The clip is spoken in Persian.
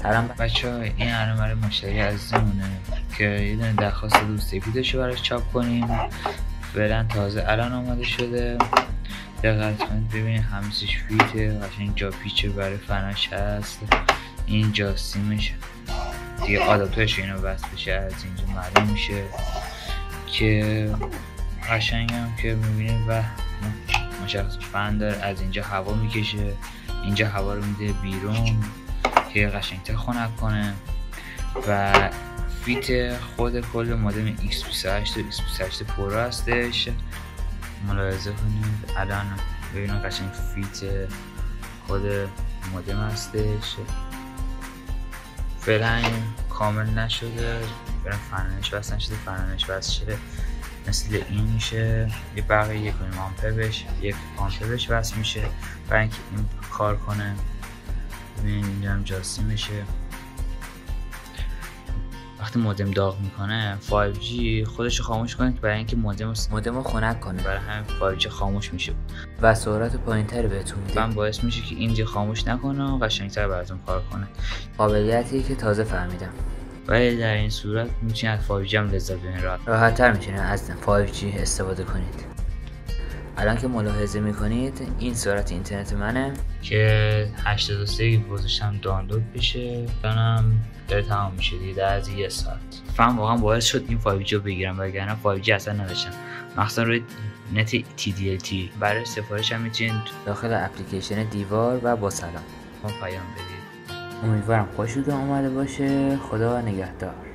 سلام بچه ها، این الان برای مشتری عزیزمونه که یه دونه درخواست دوست سفیدشو براش چاپ کنیم. فعلا تازه الان آماده شده. دقت کنید ببینید همه چیش فیته، قشنگ جا پیچه برای فناش هست. اینجا سیمش دیگه آداپتورش اینو وصل بشه از اینجا معلوم میشه که قشنگ هم که میبینید و مشخص فن داره. از اینجا هوا میکشه، اینجا هوا رو میده بیرون که قشنگتر خنک کنه. و فیت خود کل مودم X28 و X28 پرو هستش. ملاحظه کنید الان ببینید قشنگ فیت خود مودم هستش. فعلا کامل نشده، برای فنانش وصل نشده. فنانش وصل شده مثل این میشه، یه بقیه 1 آمپر بهش وصل میشه برای اینکه این کار کنه. ببینید اینجا هم جاسی میشه. وقتی مودم داغ میکنه 5G خودش رو خاموش کنه برای اینکه مودم رو خنک کنه، برای همین 5G خاموش میشه و سرعت پایینتری بهتون میده. من باعث میشه که اینجا خاموش نکنه و قشنگتر براتون کار کنه. قابلیتی که تازه فهمیدم، ولی در این صورت میتونید از 5G هم لذت ببرید. راحت تر میتونید از 5G استفاده کنید. الان که ملاحظه میکنید این سرعت اینترنت منه که 83 گذاشتم دانلود بشه، الانم داره تمام میشه دیگه در از یه ساعت. فهم واقعا باعث شد این 5G رو بگیرم، وگرنه 5G اصلا نداشتم، مخصوصا روی نت TDLT. برای سفارش هم میتونید داخل اپلیکیشن دیوار و با سلام پیام بدید. امیدوارم خوشتون اومده باشه. خدا نگهدار.